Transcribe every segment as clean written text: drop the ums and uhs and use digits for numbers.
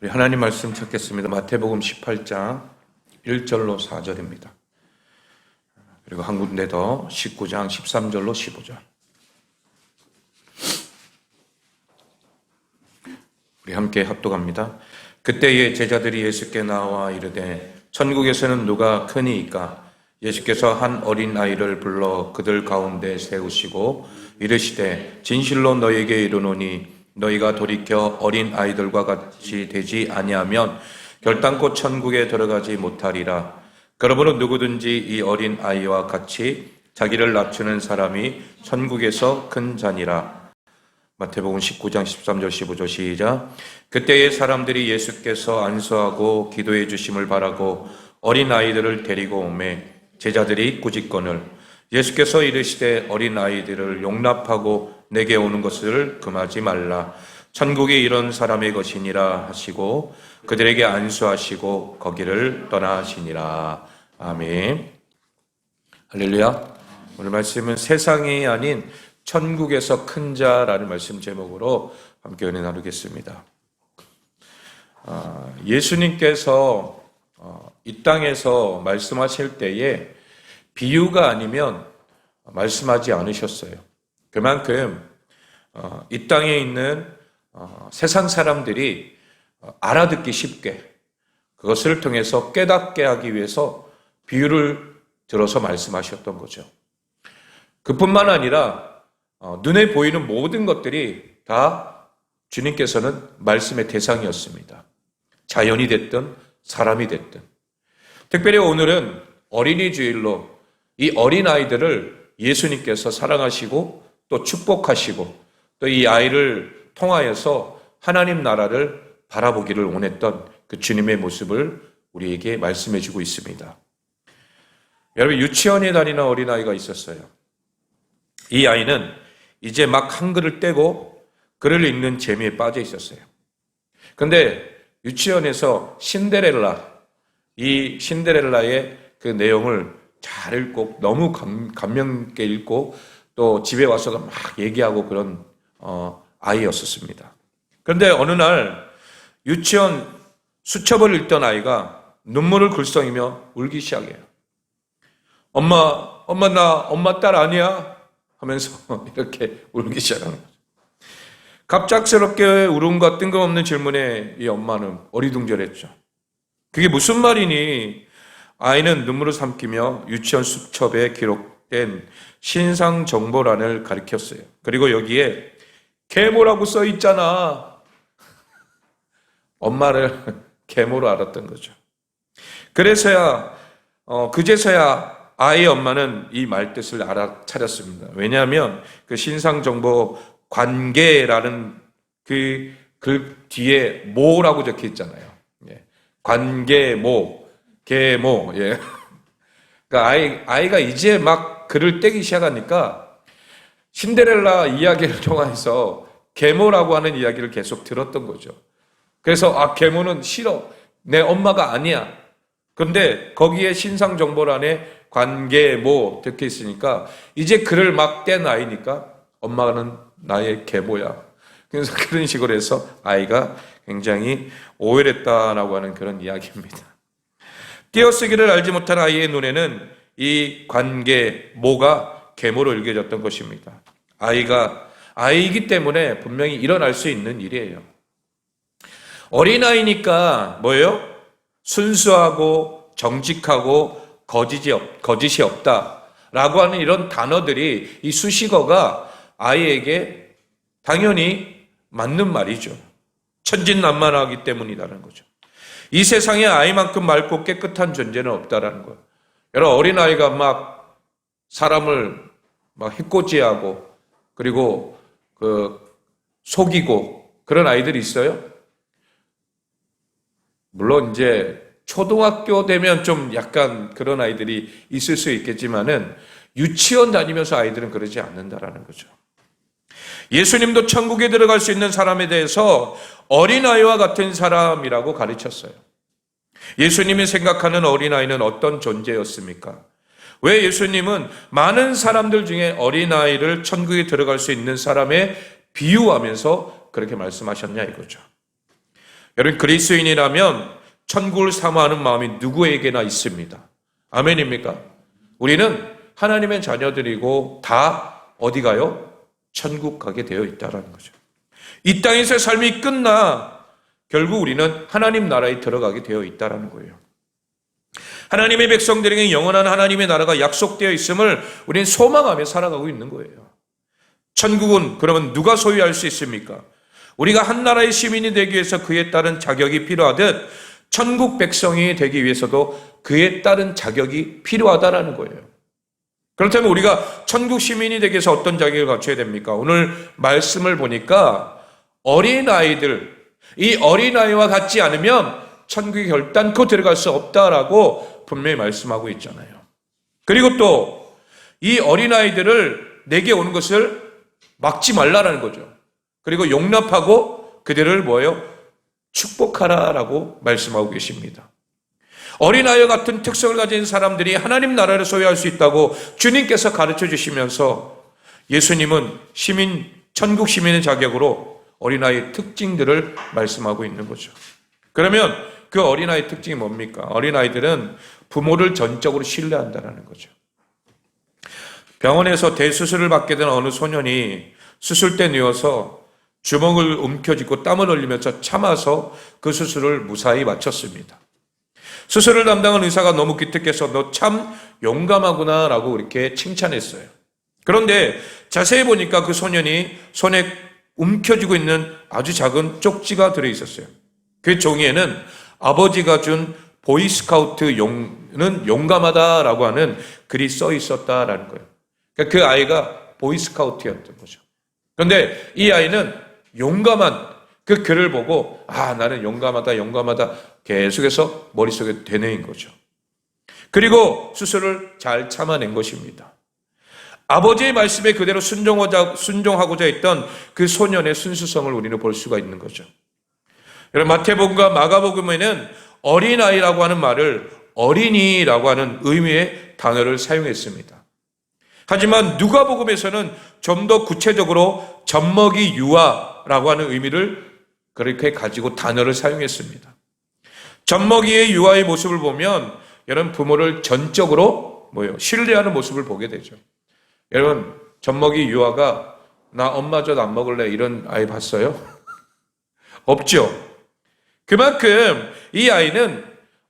우리 하나님 말씀 찾겠습니다. 마태복음 18장 1절로 4절입니다. 그리고 한 군데 더 19장 13절로 15절. 우리 함께 합독합니다. 그때에 제자들이 예수께 나와 이르되 천국에서는 누가 크니이까? 예수께서 한 어린 아이를 불러 그들 가운데 세우시고 이르시되 진실로 너희에게 이르노니 너희가 돌이켜 어린 아이들과 같이 되지 아니하면 결단코 천국에 들어가지 못하리라. 그러므로 누구든지 이 어린 아이와 같이 자기를 낮추는 사람이 천국에서 큰 자니라. 마태복음 19장 13절 15절 시작. 그때의 사람들이 예수께서 안수하고 기도해 주심을 바라고 어린 아이들을 데리고 오매 제자들이 꾸짖거늘 예수께서 이르시되 어린 아이들을 용납하고 내게 오는 것을 금하지 말라. 천국이 이런 사람의 것이니라 하시고 그들에게 안수하시고 거기를 떠나시니라. 아멘. 할렐루야. 오늘 말씀은 세상이 아닌 천국에서 큰 자라는 말씀 제목으로 함께 은혜 나누겠습니다. 예수님께서 이 땅에서 말씀하실 때에 비유가 아니면 말씀하지 않으셨어요. 그만큼 이 땅에 있는 세상 사람들이 알아듣기 쉽게 그것을 통해서 깨닫게 하기 위해서 비유를 들어서 말씀하셨던 거죠. 그뿐만 아니라 눈에 보이는 모든 것들이 다 주님께서는 말씀의 대상이었습니다. 자연이 됐든 사람이 됐든. 특별히 오늘은 어린이 주일로 이 어린아이들을 예수님께서 사랑하시고 또 축복하시고 또 이 아이를 통하여서 하나님 나라를 바라보기를 원했던 그 주님의 모습을 우리에게 말씀해 주고 있습니다. 여러분, 유치원에 다니는 어린아이가 있었어요. 이 아이는 이제 막 한글을 떼고 글을 읽는 재미에 빠져 있었어요. 그런데 유치원에서 이 신데렐라의 그 내용을 잘 읽고 너무 감명 깊게 읽고 또 집에 와서도 막 얘기하고 그런 아이였었습니다. 그런데 어느 날 유치원 수첩을 읽던 아이가 눈물을 글썽이며 울기 시작해요. 엄마 나 엄마 딸 아니야? 하면서 이렇게 울기 시작하는 거죠. 갑작스럽게 울음과 뜬금없는 질문에 이 엄마는 어리둥절했죠. 그게 무슨 말이니? 아이는 눈물을 삼키며 유치원 수첩에 기록된 신상 정보란을 가리켰어요. 그리고 여기에 계모라고 써 있잖아. 엄마를 계모로 알았던 거죠. 그제서야 아이의 엄마는 이 말뜻을 알아차렸습니다. 왜냐하면 그 신상 정보 관계라는 그 글 뒤에 모라고 적혀 있잖아요. 관계모, 계모. 그러니까 아이가 이제 막 글을 떼기 시작하니까 신데렐라 이야기를 통해서 계모라고 하는 이야기를 계속 들었던 거죠. 그래서 계모는 싫어. 내 엄마가 아니야. 그런데 거기에 신상 정보란에 관계모 적혀 있으니까 이제 글을 막 뗀 아이니까 엄마는 나의 계모야. 그래서 그런 식으로 해서 아이가 굉장히 오해했다라고 하는 그런 이야기입니다. 띄어쓰기를 알지 못한 아이의 눈에는 이 관계모가 계모로 읽혀졌던 것입니다. 아이이기 때문에 분명히 일어날 수 있는 일이에요. 어린아이니까 뭐예요? 순수하고 정직하고 거짓이 없다라고 하는 이런 단어들이 이 수식어가 아이에게 당연히 맞는 말이죠. 천진난만하기 때문이라는 거죠. 이 세상에 아이만큼 맑고 깨끗한 존재는 없다라는 거예요. 여러분, 어린아이가 막 사람을 막 해코지하고 그리고 속이고 그런 아이들이 있어요. 물론 이제 초등학교 되면 좀 약간 그런 아이들이 있을 수 있겠지만은 유치원 다니면서 아이들은 그러지 않는다라는 거죠. 예수님도 천국에 들어갈 수 있는 사람에 대해서 어린아이와 같은 사람이라고 가르쳤어요. 예수님이 생각하는 어린아이는 어떤 존재였습니까? 왜 예수님은 많은 사람들 중에 어린아이를 천국에 들어갈 수 있는 사람에 비유하면서 그렇게 말씀하셨냐 이거죠. 여러분, 그리스도인이라면 천국을 사모하는 마음이 누구에게나 있습니다. 아멘입니까? 우리는 하나님의 자녀들이고 다 어디 가요? 천국 가게 되어 있다는 거죠. 이 땅에서 삶이 끝나 결국 우리는 하나님 나라에 들어가게 되어 있다는 거예요. 하나님의 백성들에게 영원한 하나님의 나라가 약속되어 있음을 우리는 소망하며 살아가고 있는 거예요. 천국은 그러면 누가 소유할 수 있습니까? 우리가 한 나라의 시민이 되기 위해서 그에 따른 자격이 필요하듯 천국 백성이 되기 위해서도 그에 따른 자격이 필요하다는 거예요. 그렇다면 우리가 천국 시민이 되기 위해서 어떤 자격을 갖춰야 됩니까? 오늘 말씀을 보니까 어린아이들, 이 어린아이와 같지 않으면 천국에 결단코 들어갈 수 없다라고 분명히 말씀하고 있잖아요. 그리고 또 이 어린아이들을 내게 오는 것을 막지 말라라는 거죠. 그리고 용납하고 그들을 뭐예요? 축복하라라고 말씀하고 계십니다. 어린아이와 같은 특성을 가진 사람들이 하나님 나라를 소유할 수 있다고 주님께서 가르쳐 주시면서 예수님은 천국 시민의 자격으로 어린아이의 특징들을 말씀하고 있는 거죠. 그러면 그 어린아이의 특징이 뭡니까? 어린아이들은 부모를 전적으로 신뢰한다는 거죠. 병원에서 대수술을 받게 된 어느 소년이 수술대에 누워서 주먹을 움켜쥐고 땀을 흘리면서 참아서 그 수술을 무사히 마쳤습니다. 수술을 담당한 의사가 너무 기특해서 너 참 용감하구나 라고 이렇게 칭찬했어요. 그런데 자세히 보니까 그 소년이 손에 움켜쥐고 있는 아주 작은 쪽지가 들어있었어요. 그 종이에는 아버지가 준 보이스카우트 용은 용감하다라고 하는 글이 써 있었다라는 거예요. 그러니까 그 아이가 보이스카우트였던 거죠. 그런데 이 아이는 용감한 그 글을 보고 나는 용감하다 계속해서 머릿속에 되뇌인 거죠. 그리고 수술을 잘 참아낸 것입니다. 아버지의 말씀에 그대로 순종하고자 했던 그 소년의 순수성을 우리는 볼 수가 있는 거죠. 여러분, 마태복음과 마가복음에는 어린아이라고 하는 말을 어린이라고 하는 의미의 단어를 사용했습니다. 하지만 누가복음에서는 좀 더 구체적으로 젖먹이 유아라고 하는 의미를 그렇게 가지고 단어를 사용했습니다. 젖먹이의 유아의 모습을 보면 여러분 부모를 전적으로 신뢰하는 모습을 보게 되죠. 여러분, 젖먹이 유아가 나 엄마 젖 안 먹을래 이런 아이 봤어요? 없죠. 그만큼 이 아이는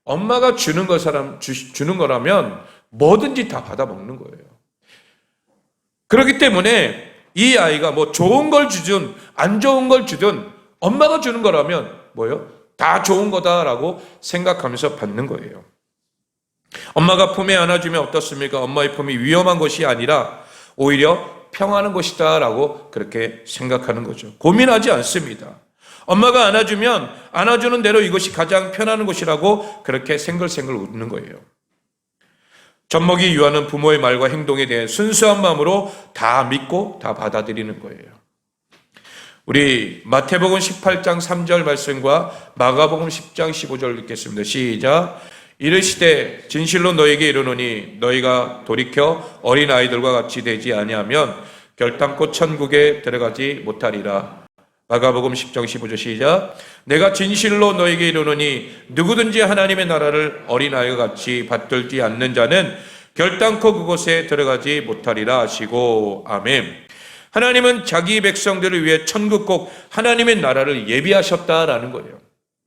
엄마가 주는 거라면 뭐든지 다 받아 먹는 거예요. 그렇기 때문에 이 아이가 좋은 걸 주든 안 좋은 걸 주든 엄마가 주는 거라면 다 좋은 거다라고 생각하면서 받는 거예요. 엄마가 품에 안아주면 어떻습니까? 엄마의 품이 위험한 것이 아니라 오히려 평안한 것이다라고 그렇게 생각하는 거죠. 고민하지 않습니다. 엄마가 안아주면 안아주는 대로 이것이 가장 편안한 것이라고 그렇게 생글생글 웃는 거예요. 젖먹이 유아는 부모의 말과 행동에 대해 순수한 마음으로 다 믿고 다 받아들이는 거예요. 우리 마태복음 18장 3절 말씀과 마가복음 10장 15절 읽겠습니다. 시작. 이르시되 진실로 너에게 이르노니 너희가 돌이켜 어린아이들과 같이 되지 아니하면 결단코 천국에 들어가지 못하리라. 마가복음 10장 15절 시작. 내가 진실로 너에게 이르노니 누구든지 하나님의 나라를 어린아이와 같이 받들지 않는 자는 결단코 그곳에 들어가지 못하리라 하시고 아멘. 하나님은 자기 백성들을 위해 천국 꼭 하나님의 나라를 예비하셨다라는 거예요.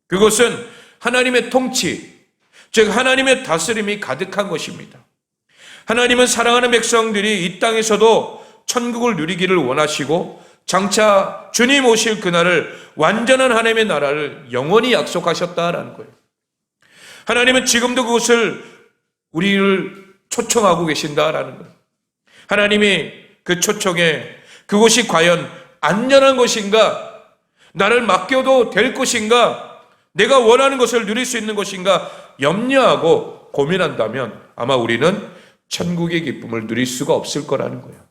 그것은 하나님의 통치, 즉 하나님의 다스림이 가득한 것입니다. 하나님은 사랑하는 백성들이 이 땅에서도 천국을 누리기를 원하시고 장차 주님 오실 그날을 완전한 하나님의 나라를 영원히 약속하셨다라는 거예요. 하나님은 지금도 그것을 우리를 초청하고 계신다라는 거예요. 하나님이 그 초청에 그곳이 과연 안전한 것인가, 나를 맡겨도 될 것인가, 내가 원하는 것을 누릴 수 있는 것인가 염려하고 고민한다면 아마 우리는 천국의 기쁨을 누릴 수가 없을 거라는 거예요.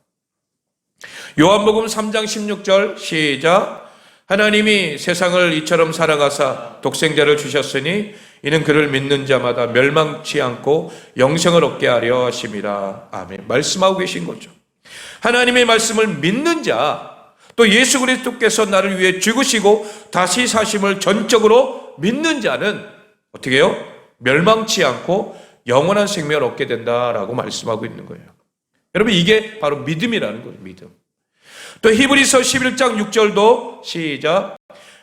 요한복음 3장 16절 시작. 하나님이 세상을 이처럼 사랑하사 독생자를 주셨으니 이는 그를 믿는 자마다 멸망치 않고 영생을 얻게 하려 하심이라. 아멘. 말씀하고 계신 거죠. 하나님의 말씀을 믿는 자, 또 예수 그리스도께서 나를 위해 죽으시고 다시 사심을 전적으로 믿는 자는 어떻게 해요? 멸망치 않고 영원한 생명을 얻게 된다라고 말씀하고 있는 거예요. 여러분, 이게 바로 믿음이라는 거예요. 믿음. 또 히브리서 11장 6절도 시작.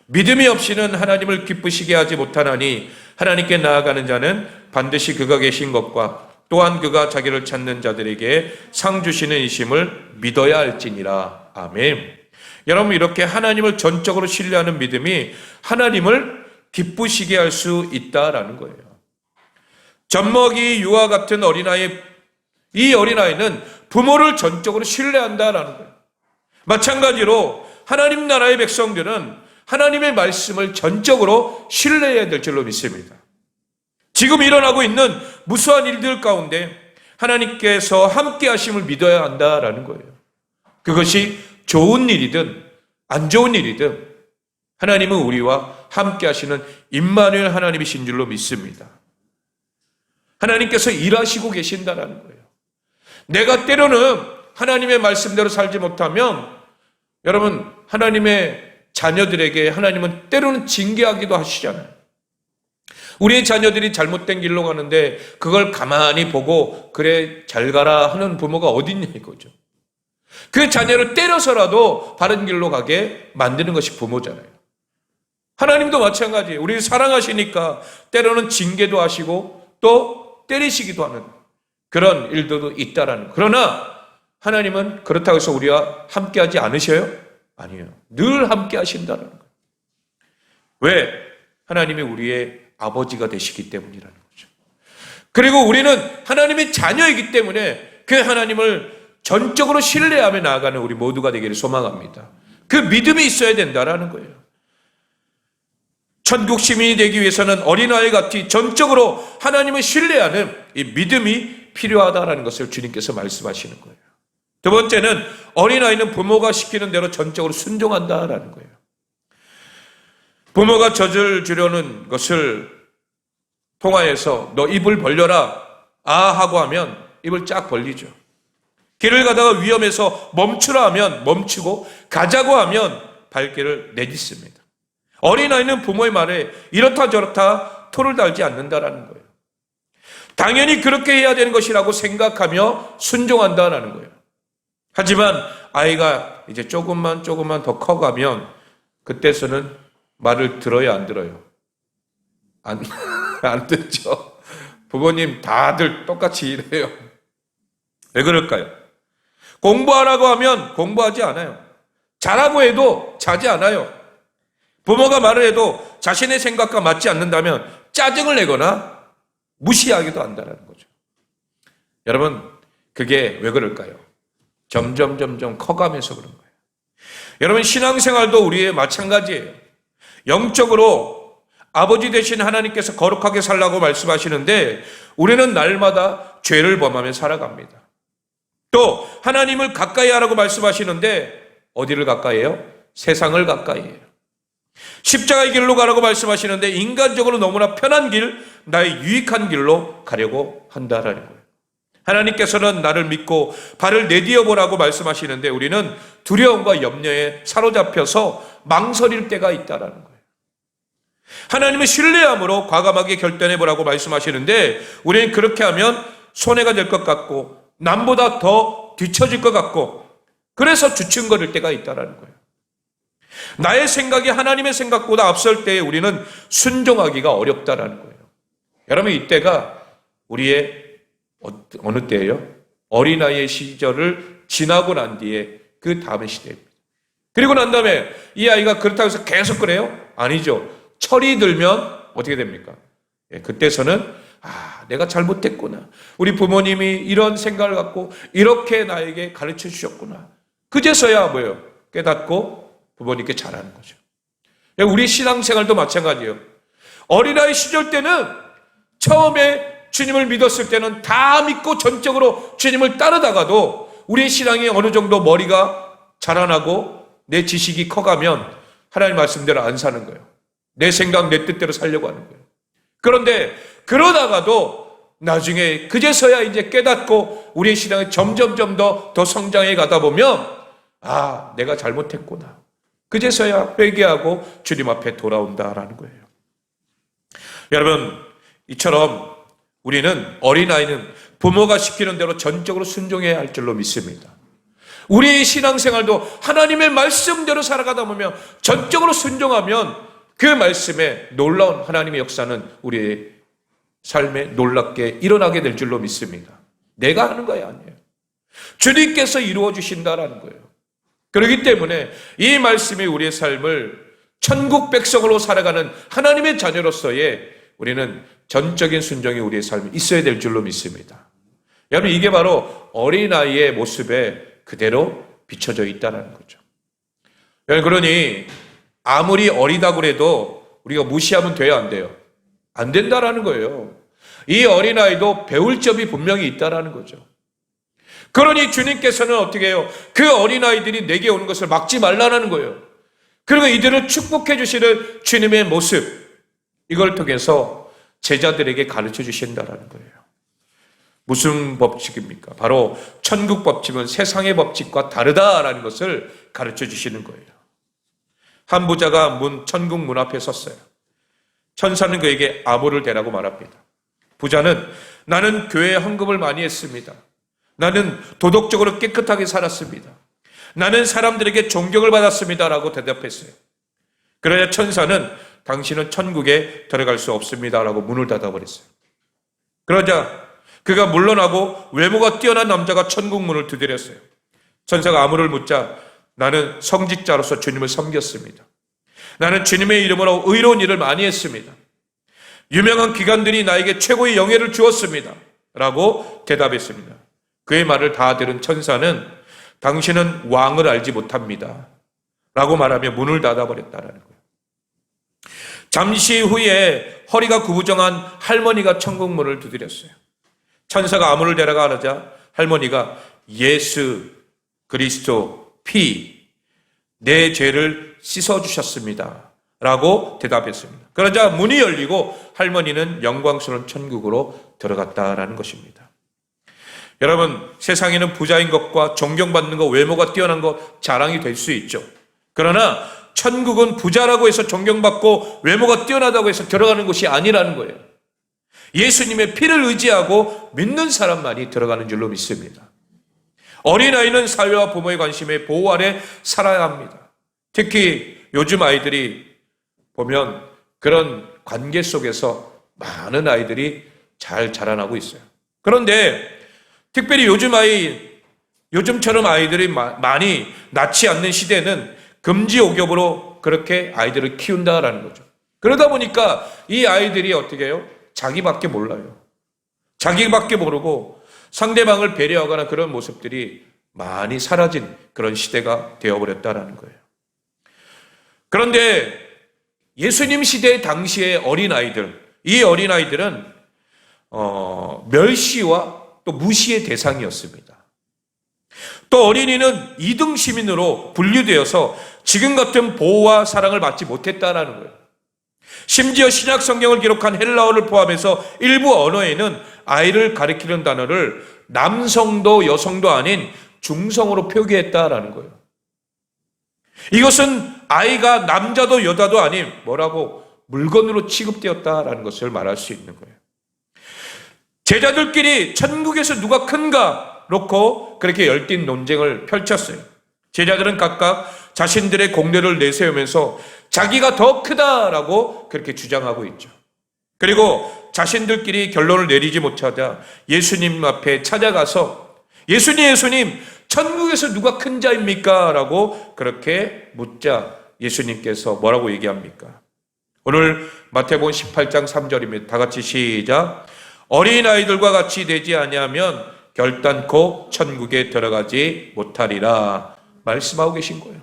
믿음이 없이는 하나님을 기쁘시게 하지 못하나니 하나님께 나아가는 자는 반드시 그가 계신 것과 또한 그가 자기를 찾는 자들에게 상 주시는 이심을 믿어야 할지니라. 아멘. 여러분, 이렇게 하나님을 전적으로 신뢰하는 믿음이 하나님을 기쁘시게 할 수 있다라는 거예요. 젖먹이 유아 같은 어린아이, 이 어린아이는 부모를 전적으로 신뢰한다라는 거예요. 마찬가지로 하나님 나라의 백성들은 하나님의 말씀을 전적으로 신뢰해야 될 줄로 믿습니다. 지금 일어나고 있는 무수한 일들 가운데 하나님께서 함께 하심을 믿어야 한다라는 거예요. 그것이 좋은 일이든 안 좋은 일이든 하나님은 우리와 함께 하시는 임마누엘 하나님이신 줄로 믿습니다. 하나님께서 일하시고 계신다라는 거예요. 내가 때로는 하나님의 말씀대로 살지 못하면 여러분, 하나님의 자녀들에게 하나님은 때로는 징계하기도 하시잖아요. 우리의 자녀들이 잘못된 길로 가는데 그걸 가만히 보고 그래 잘 가라 하는 부모가 어디 있냐 이거죠. 그 자녀를 때려서라도 바른 길로 가게 만드는 것이 부모잖아요. 하나님도 마찬가지예요. 우리를 사랑하시니까 때로는 징계도 하시고 또 때리시기도 하는 그런 일들도 있다라는 거예요. 그러나 하나님은 그렇다고 해서 우리와 함께하지 않으셔요? 아니에요. 늘 함께 하신다는 거예요. 왜? 하나님이 우리의 아버지가 되시기 때문이라는 거죠. 그리고 우리는 하나님의 자녀이기 때문에 그 하나님을 전적으로 신뢰하며 나아가는 우리 모두가 되기를 소망합니다. 그 믿음이 있어야 된다라는 거예요. 천국 시민이 되기 위해서는 어린아이 같이 전적으로 하나님을 신뢰하는 이 믿음이 필요하다라는 것을 주님께서 말씀하시는 거예요. 두 번째는 어린아이는 부모가 시키는 대로 전적으로 순종한다라는 거예요. 부모가 젖을 주려는 것을 통하여서 너 입을 벌려라 아 하고 하면 입을 쫙 벌리죠. 길을 가다가 위험해서 멈추라 하면 멈추고 가자고 하면 발길을 내딛습니다. 어린아이는 부모의 말에 이렇다 저렇다 토를 달지 않는다라는 거예요. 당연히 그렇게 해야 되는 것이라고 생각하며 순종한다라는 거예요. 하지만 아이가 이제 조금만 더 커가면 그때서는 말을 들어요, 안 들어요? 안 듣죠. 부모님 다들 똑같이 이래요. 왜 그럴까요? 공부하라고 하면 공부하지 않아요. 자라고 해도 자지 않아요. 부모가 말을 해도 자신의 생각과 맞지 않는다면 짜증을 내거나 무시하기도 한다는 거죠. 여러분, 그게 왜 그럴까요? 점점 커가면서 그런 거예요. 여러분, 신앙생활도 우리의 마찬가지예요. 영적으로 아버지 되신 하나님께서 거룩하게 살라고 말씀하시는데 우리는 날마다 죄를 범하며 살아갑니다. 또 하나님을 가까이 하라고 말씀하시는데 어디를 가까이 해요? 세상을 가까이 해요. 십자가의 길로 가라고 말씀하시는데 인간적으로 너무나 편한 길, 나의 유익한 길로 가려고 한다라는 거예요. 하나님께서는 나를 믿고 발을 내디어 보라고 말씀하시는데 우리는 두려움과 염려에 사로잡혀서 망설일 때가 있다라는 거예요. 하나님을 신뢰함으로 과감하게 결단해 보라고 말씀하시는데 우리는 그렇게 하면 손해가 될 것 같고 남보다 더 뒤처질 것 같고 그래서 주춤거릴 때가 있다라는 거예요. 나의 생각이 하나님의 생각보다 앞설 때에 우리는 순종하기가 어렵다라는 거예요. 여러분, 이때가 우리의 어느 때예요? 어린아이의 시절을 지나고 난 뒤에 그 다음의 시대입니다. 그리고 난 다음에 이 아이가 그렇다고 해서 계속 그래요? 아니죠. 철이 들면 어떻게 됩니까? 그때서는 내가 잘못했구나. 우리 부모님이 이런 생각을 갖고 이렇게 나에게 가르쳐 주셨구나. 그제서야 뭐예요? 깨닫고 부모님께 잘하는 거죠. 우리 신앙생활도 마찬가지예요. 어린아이 시절 때는 처음에 주님을 믿었을 때는 다 믿고 전적으로 주님을 따르다가도 우리의 신앙이 어느 정도 머리가 자라나고 내 지식이 커가면 하나님 말씀대로 안 사는 거예요. 내 생각, 내 뜻대로 살려고 하는 거예요. 그런데 그러다가도 나중에 그제서야 이제 깨닫고 우리의 신앙이 점점 더 성장해 가다 보면 내가 잘못했구나. 그제서야 회개하고 주님 앞에 돌아온다라는 거예요. 여러분, 이처럼 우리는 어린아이는 부모가 시키는 대로 전적으로 순종해야 할 줄로 믿습니다. 우리의 신앙생활도 하나님의 말씀대로 살아가다 보면 전적으로 순종하면 그 말씀에 놀라운 하나님의 역사는 우리의 삶에 놀랍게 일어나게 될 줄로 믿습니다. 내가 하는 거야 아니에요. 주님께서 이루어 주신다라는 거예요. 그렇기 때문에 이 말씀이 우리의 삶을 천국 백성으로 살아가는 하나님의 자녀로서의 우리는 전적인 순종이 우리의 삶에 있어야 될 줄로 믿습니다. 여러분, 이게 바로 어린아이의 모습에 그대로 비춰져 있다는 거죠. 그러니 아무리 어리다고 해도 우리가 무시하면 돼요, 안 돼요? 안 된다라는 거예요. 이 어린아이도 배울 점이 분명히 있다라는 거죠. 그러니 주님께서는 어떻게 해요? 그 어린아이들이 내게 오는 것을 막지 말라는 거예요. 그리고 이들을 축복해 주시는 주님의 모습, 이걸 통해서 제자들에게 가르쳐 주신다라는 거예요. 무슨 법칙입니까? 바로 천국 법칙은 세상의 법칙과 다르다라는 것을 가르쳐 주시는 거예요. 한 부자가 천국 문 앞에 섰어요. 천사는 그에게 아무를 대라고 말합니다. 부자는 나는 교회에 헌금을 많이 했습니다. 나는 도덕적으로 깨끗하게 살았습니다. 나는 사람들에게 존경을 받았습니다. 라고 대답했어요. 그러자 천사는 당신은 천국에 들어갈 수 없습니다. 라고 문을 닫아버렸어요. 그러자 그가 물러나고 외모가 뛰어난 남자가 천국 문을 두드렸어요. 천사가 아무를 묻자 나는 성직자로서 주님을 섬겼습니다. 나는 주님의 이름으로 의로운 일을 많이 했습니다. 유명한 기관들이 나에게 최고의 영예를 주었습니다. 라고 대답했습니다. 그의 말을 다 들은 천사는 당신은 왕을 알지 못합니다. 라고 말하며 문을 닫아버렸다는 거예요. 잠시 후에 허리가 구부정한 할머니가 천국 문을 두드렸어요. 천사가 아무를 데려가 하자 할머니가 예수 그리스도 피 내 죄를 씻어주셨습니다. 라고 대답했습니다. 그러자 문이 열리고 할머니는 영광스러운 천국으로 들어갔다라는 것입니다. 여러분, 세상에는 부자인 것과 존경받는 것, 외모가 뛰어난 것 자랑이 될 수 있죠. 그러나 천국은 부자라고 해서 존경받고 외모가 뛰어나다고 해서 들어가는 곳이 아니라는 거예요. 예수님의 피를 의지하고 믿는 사람만이 들어가는 줄로 믿습니다. 어린아이는 사회와 부모의 관심에 보호 아래 살아야 합니다. 특히 요즘 아이들이 보면 그런 관계 속에서 많은 아이들이 잘 자라나고 있어요. 그런데 특별히 요즘처럼 아이들이 많이 낳지 않는 시대는 금지옥엽으로 그렇게 아이들을 키운다라는 거죠. 그러다 보니까 이 아이들이 어떻게 해요? 자기밖에 몰라요. 자기밖에 모르고 상대방을 배려하거나 그런 모습들이 많이 사라진 그런 시대가 되어버렸다라는 거예요. 그런데 예수님 시대 당시의 어린아이들, 이 어린아이들은 멸시와 또 무시의 대상이었습니다. 또 어린이는 2등 시민으로 분류되어서 지금 같은 보호와 사랑을 받지 못했다라는 거예요. 심지어 신약 성경을 기록한 헬라어를 포함해서 일부 언어에는 아이를 가리키는 단어를 남성도 여성도 아닌 중성으로 표기했다라는 거예요. 이것은 아이가 남자도 여자도 아닌 물건으로 취급되었다라는 것을 말할 수 있는 거예요. 제자들끼리 천국에서 누가 큰가 놓고 그렇게 열띤 논쟁을 펼쳤어요. 제자들은 각각 자신들의 공로를 내세우면서 자기가 더 크다라고 그렇게 주장하고 있죠. 그리고 자신들끼리 결론을 내리지 못하자 예수님 앞에 찾아가서 예수님, 천국에서 누가 큰 자입니까? 라고 그렇게 묻자 예수님께서 뭐라고 얘기합니까? 오늘 마태복음 18장 3절입니다. 다 같이 시작. 어린아이들과 같이 되지 아니하면 결단코 천국에 들어가지 못하리라 말씀하고 계신 거예요.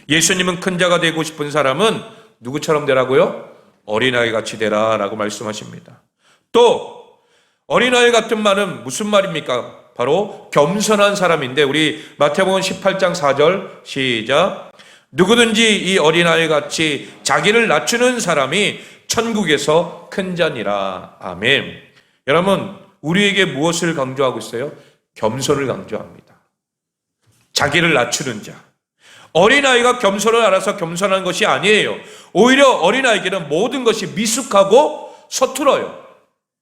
예수님은 큰 자가 되고 싶은 사람은 누구처럼 되라고요? 어린아이 같이 되라 라고 말씀하십니다. 또 어린아이 같은 말은 무슨 말입니까? 바로 겸손한 사람인데 우리 마태복음 18장 4절 시작. 누구든지 이 어린아이 같이 자기를 낮추는 사람이 천국에서 큰 자니라. 아멘. 여러분, 우리에게 무엇을 강조하고 있어요? 겸손을 강조합니다. 자기를 낮추는 자. 어린아이가 겸손을 알아서 겸손한 것이 아니에요. 오히려 어린아이에게는 모든 것이 미숙하고 서툴어요.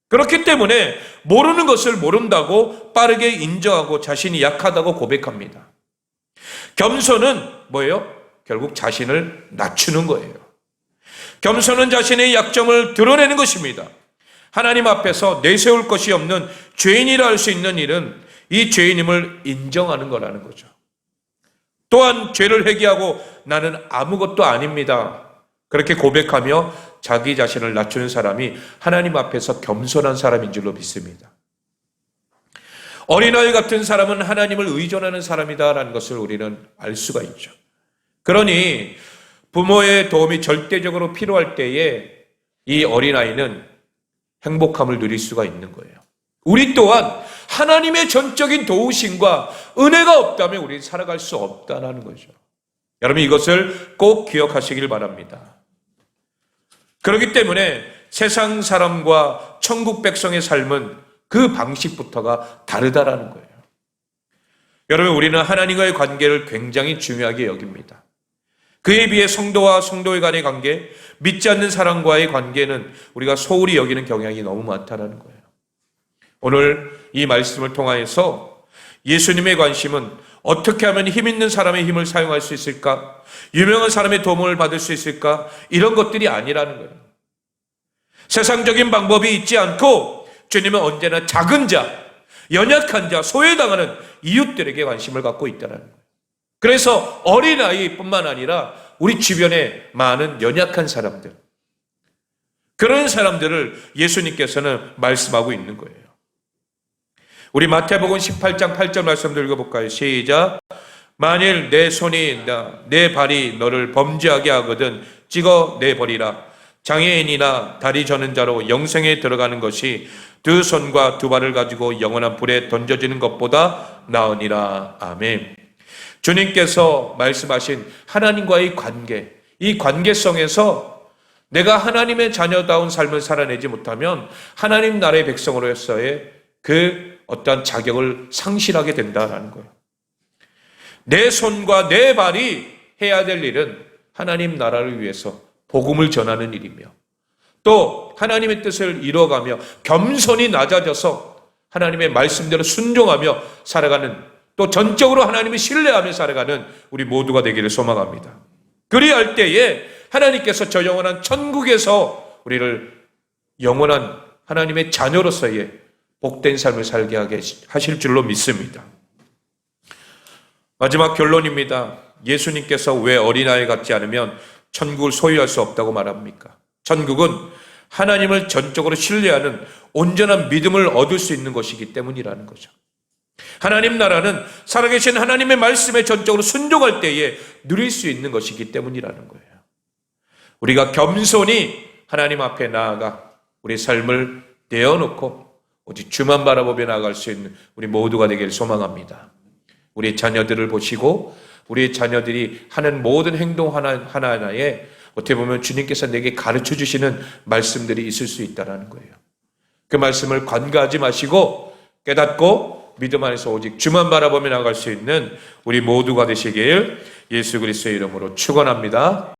그렇기 때문에 모르는 것을 모른다고 빠르게 인정하고 자신이 약하다고 고백합니다. 겸손은 뭐예요? 결국 자신을 낮추는 거예요. 겸손은 자신의 약점을 드러내는 것입니다. 하나님 앞에서 내세울 것이 없는 죄인이라 할 수 있는 일은 이 죄인임을 인정하는 거라는 거죠. 또한 죄를 회개하고 나는 아무것도 아닙니다. 그렇게 고백하며 자기 자신을 낮추는 사람이 하나님 앞에서 겸손한 사람인 줄로 믿습니다. 어린아이 같은 사람은 하나님을 의존하는 사람이다라는 것을 우리는 알 수가 있죠. 그러니 부모의 도움이 절대적으로 필요할 때에 이 어린아이는 행복함을 누릴 수가 있는 거예요. 우리 또한 하나님의 전적인 도우심과 은혜가 없다면 우리는 살아갈 수 없다는 거죠. 여러분 이것을 꼭 기억하시길 바랍니다. 그렇기 때문에 세상 사람과 천국 백성의 삶은 그 방식부터가 다르다라는 거예요. 여러분 우리는 하나님과의 관계를 굉장히 중요하게 여깁니다. 그에 비해 성도와 성도의 간의 관계, 믿지 않는 사람과의 관계는 우리가 소홀히 여기는 경향이 너무 많다는 거예요. 오늘 이 말씀을 통하여서 예수님의 관심은 어떻게 하면 힘 있는 사람의 힘을 사용할 수 있을까? 유명한 사람의 도움을 받을 수 있을까? 이런 것들이 아니라는 거예요. 세상적인 방법이 있지 않고 주님은 언제나 작은 자, 연약한 자, 소외당하는 이웃들에게 관심을 갖고 있다는 거예요. 그래서 어린아이뿐만 아니라 우리 주변에 많은 연약한 사람들, 그런 사람들을 예수님께서는 말씀하고 있는 거예요. 우리 마태복음 18장 8절 말씀을 읽어볼까요? 시작. 만일 내 손이 내 발이 너를 범죄하게 하거든 찍어 내버리라. 장애인이나 다리 저는 자로 영생에 들어가는 것이 두 손과 두 발을 가지고 영원한 불에 던져지는 것보다 나으니라. 아멘. 주님께서 말씀하신 하나님과의 관계, 이 관계성에서 내가 하나님의 자녀다운 삶을 살아내지 못하면 하나님 나라의 백성으로서의 그 어떠한 자격을 상실하게 된다는 거예요. 내 손과 내 발이 해야 될 일은 하나님 나라를 위해서 복음을 전하는 일이며 또 하나님의 뜻을 이루어가며 겸손히 낮아져서 하나님의 말씀대로 순종하며 살아가는, 또 전적으로 하나님을 신뢰하며 살아가는 우리 모두가 되기를 소망합니다. 그리할 때에 하나님께서 저 영원한 천국에서 우리를 영원한 하나님의 자녀로서의 복된 삶을 살게 하게 하실 줄로 믿습니다. 마지막 결론입니다. 예수님께서 왜 어린아이 같지 않으면 천국을 소유할 수 없다고 말합니까? 천국은 하나님을 전적으로 신뢰하는 온전한 믿음을 얻을 수 있는 것이기 때문이라는 거죠. 하나님 나라는 살아계신 하나님의 말씀에 전적으로 순종할 때에 누릴 수 있는 것이기 때문이라는 거예요. 우리가 겸손히 하나님 앞에 나아가 우리 삶을 내어놓고 오직 주만 바라보며 나아갈 수 있는 우리 모두가 되기를 소망합니다. 우리 자녀들을 보시고 우리 자녀들이 하는 모든 행동 하나하나에 어떻게 보면 주님께서 내게 가르쳐 주시는 말씀들이 있을 수 있다는 거예요. 그 말씀을 관가하지 마시고 깨닫고 믿음 안에서 오직 주만 바라보며 나아갈 수 있는 우리 모두가 되시길 예수 그리스도의 이름으로 축원합니다.